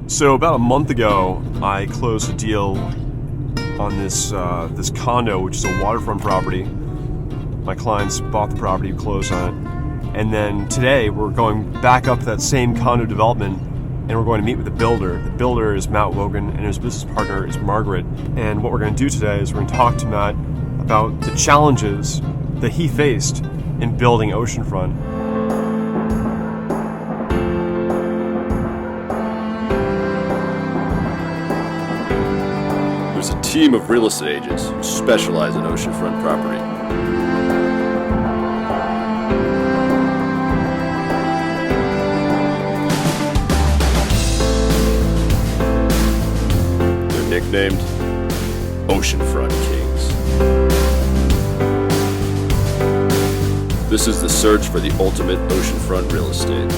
So about a month ago, I closed a deal on this condo, which is a waterfront property. My clients bought the property, closed on it, and then today we're going back up to that same condo development, and we're going to meet with the builder. The builder is Matt Wogan, and his business partner is Margaret. And what we're going to do today is we're going to talk to Matt about the challenges that he faced in building Oceanfront. There's a team of real estate agents who specialize in oceanfront property. They're nicknamed Oceanfront Kings. This is the search for the ultimate oceanfront real estate.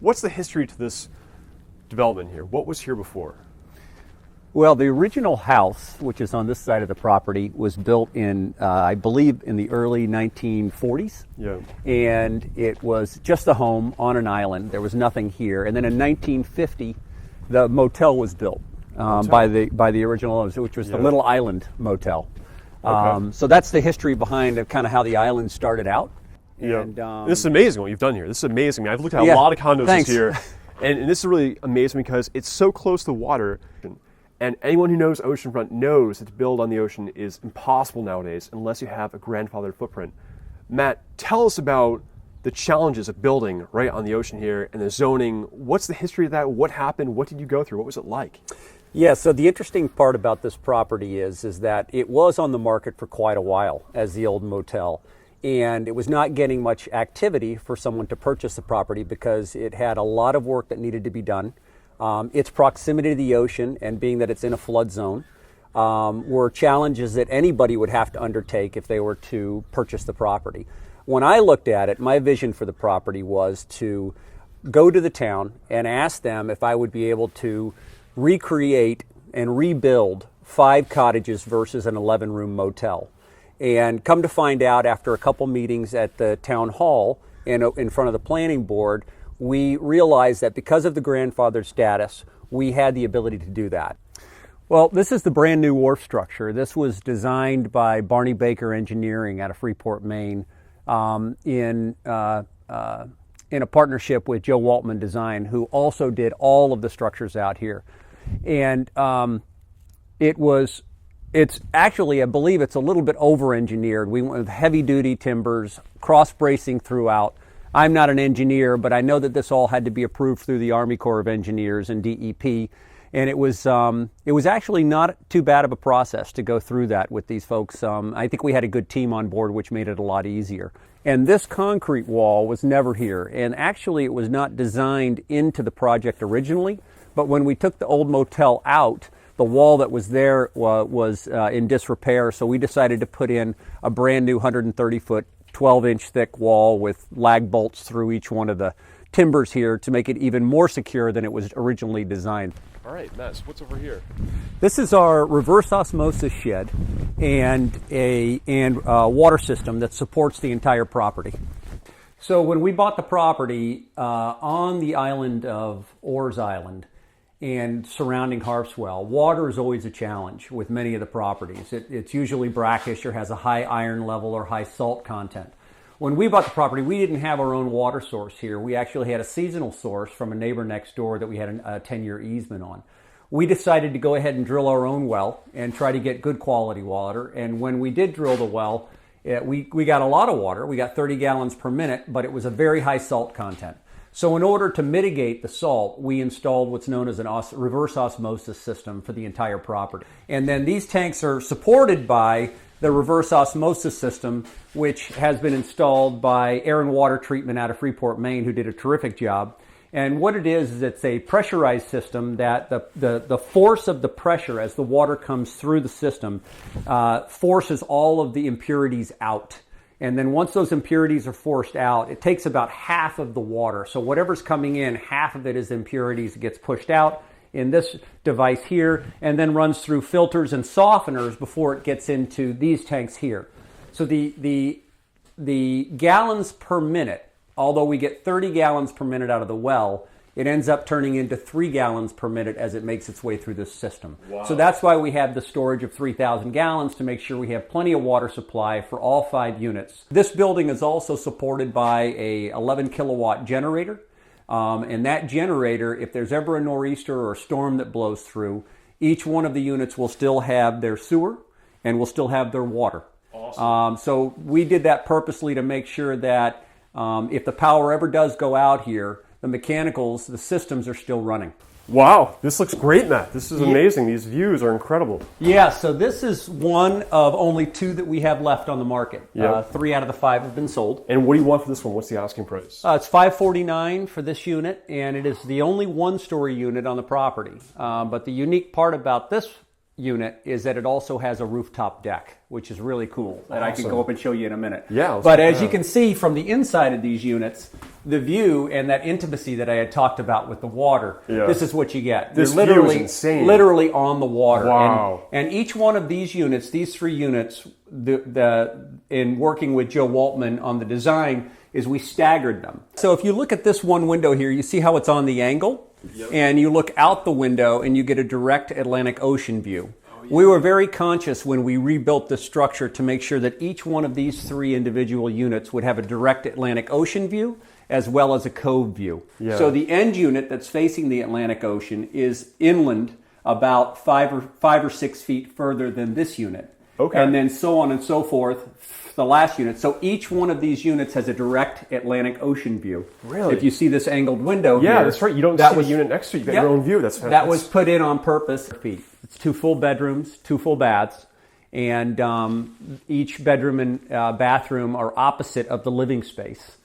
What's the history to this development here? What was here before? Well, the original house, which is on this side of the property, was built in, I believe, in the early 1940s. Yeah. And it was just a home on an island. There was nothing here. And then in 1950, the motel was built by the original owners, which was the Little Island Motel. Okay. So that's the history behind kind of how the island started out. Yeah. And, this is amazing what you've done here. This is amazing. I've looked at a lot of condos thanks. here, and this is really amazing because it's so close to the water. And anyone who knows Oceanfront knows that to build on the ocean is impossible nowadays unless you have a grandfathered footprint. Matt, tell us about the challenges of building right on the ocean here and the zoning. What's the history of that? What happened? What did you go through? What was it like? Yeah, so the interesting part about this property is that it was on the market for quite a while as the old motel. And it was not getting much activity for someone to purchase the property because it had a lot of work that needed to be done. Its proximity to the ocean and being that it's in a flood zone were challenges that anybody would have to undertake if they were to purchase the property. When I looked at it, my vision for the property was to go to the town and ask them if I would be able to recreate and rebuild 5 cottages versus an 11-room motel. And come to find out after a couple meetings at the town hall and in front of the planning board, we realized that because of the grandfathered status, we had the ability to do that. Well, this is the brand new wharf structure. This was designed by Barney Baker Engineering out of Freeport, Maine, in a partnership with Joe Waltman Design, who also did all of the structures out here. And it's actually, I believe it's a little bit over-engineered. We went with heavy-duty timbers, cross-bracing throughout. I'm not an engineer, but I know that this all had to be approved through the Army Corps of Engineers and DEP. And it was actually not too bad of a process to go through that with these folks. I think we had a good team on board, which made it a lot easier. And this concrete wall was never here. And actually, it was not designed into the project originally. But when we took the old motel out, the wall that was there was in disrepair, so we decided to put in a brand new 130-foot, 12-inch thick wall with lag bolts through each one of the timbers here to make it even more secure than it was originally designed. All right, Matt, what's over here? This is our reverse osmosis shed and a water system that supports the entire property. So when we bought the property on the island of Orr's Island, and surrounding Harpswell, water is always a challenge with many of the properties. It's usually brackish or has a high iron level or high salt content. When we bought the property, we didn't have our own water source here. We actually had a seasonal source from a neighbor next door that we had a 10-year easement on. We decided to go ahead and drill our own well and try to get good quality water. And when we did drill the well, we got a lot of water. We got 30 gallons per minute, but it was a very high salt content. So in order to mitigate the salt, we installed what's known as a reverse osmosis system for the entire property. And then these tanks are supported by the reverse osmosis system, which has been installed by Air and Water Treatment out of Freeport, Maine, who did a terrific job. And what it is it's a pressurized system that the force of the pressure as the water comes through the system forces all of the impurities out. And then once those impurities are forced out, it takes about half of the water. So whatever's coming in, half of it is impurities. It gets pushed out in this device here and then runs through filters and softeners before it gets into these tanks here. So the gallons per minute, although we get 30 gallons per minute out of the well, it ends up turning into 3 gallons per minute as it makes its way through this system. Wow. So that's why we have the storage of 3,000 gallons to make sure we have plenty of water supply for all 5 units. This building is also supported by a 11 kilowatt generator. And that generator, if there's ever a nor'easter or a storm that blows through, each one of the units will still have their sewer and will still have their water. Awesome. So we did that purposely to make sure that if the power ever does go out here, the mechanicals, the systems are still running. Wow, this looks great, Matt. This is amazing. These views are incredible. Yeah, so this is one of only 2 that we have left on the market. Yeah. 3 out of the 5 have been sold. And what do you want for this one? What's the asking price? It's $549 for this unit, and it is the only 1-story unit on the property. But the unique part about this unit is that it also has a rooftop deck, which is really cool. That I can go up and show you in a minute. Yeah. But as you can see from the inside of these units, the view and that intimacy that I had talked about with the water, this is what you get. This You're literally, view is insane. literally on the water. Wow. And each one of these units, these 3 units, in working with Joe Waltman on the design, is we staggered them. So if you look at this one window here, you see how it's on the angle? Yep. And you look out the window and you get a direct Atlantic Ocean view. Oh, yeah. We were very conscious when we rebuilt this structure to make sure that each one of these 3 individual units would have a direct Atlantic Ocean view as well as a cove view. Yeah. So the end unit that's facing the Atlantic Ocean is inland about 5 or 6 feet further than this unit. Okay. And then so on and so forth, the last unit. So each one of these units has a direct Atlantic Ocean view. Really? If you see this angled window here. Yeah, that's right. You don't see the unit next to you. You got your own view. That's fantastic. That was put in on purpose. It's 2 full bedrooms, 2 full baths, and each bedroom and bathroom are opposite of the living space.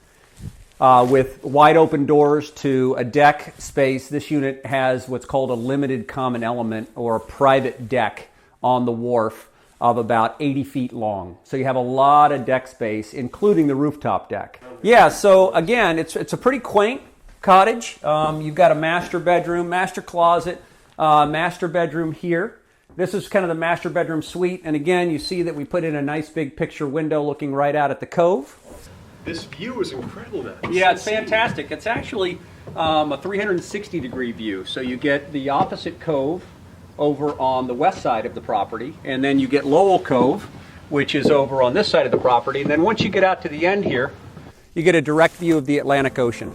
With wide open doors to a deck space, this unit has what's called a limited common element or a private deck on the wharf of about 80 feet long. So you have a lot of deck space, including the rooftop deck. Yeah, so again, it's a pretty quaint cottage. You've got a master bedroom, master closet, master bedroom here. This is kind of the master bedroom suite. And again, you see that we put in a nice big picture window looking right out at the cove. This view is incredible, man. Yeah, it's fantastic. It's actually a 360 degree view. So you get the opposite cove over on the west side of the property, and then you get Lowell Cove, which is over on this side of the property. And then once you get out to the end here, you get a direct view of the Atlantic Ocean.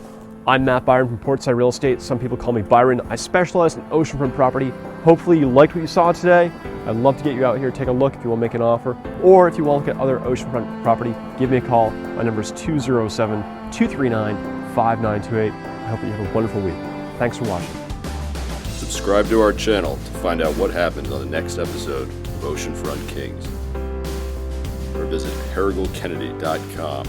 I'm Matt Byron from Portside Real Estate. Some people call me Byron. I specialize in oceanfront property. Hopefully you liked what you saw today. I'd love to get you out here, take a look if you want to make an offer, or if you want to look at other oceanfront property, give me a call. My number is 207-239-5928. I hope that you have a wonderful week. Thanks for watching. Subscribe to our channel to find out what happens on the next episode of Oceanfront Kings. Or visit HerrigelKennedy.com.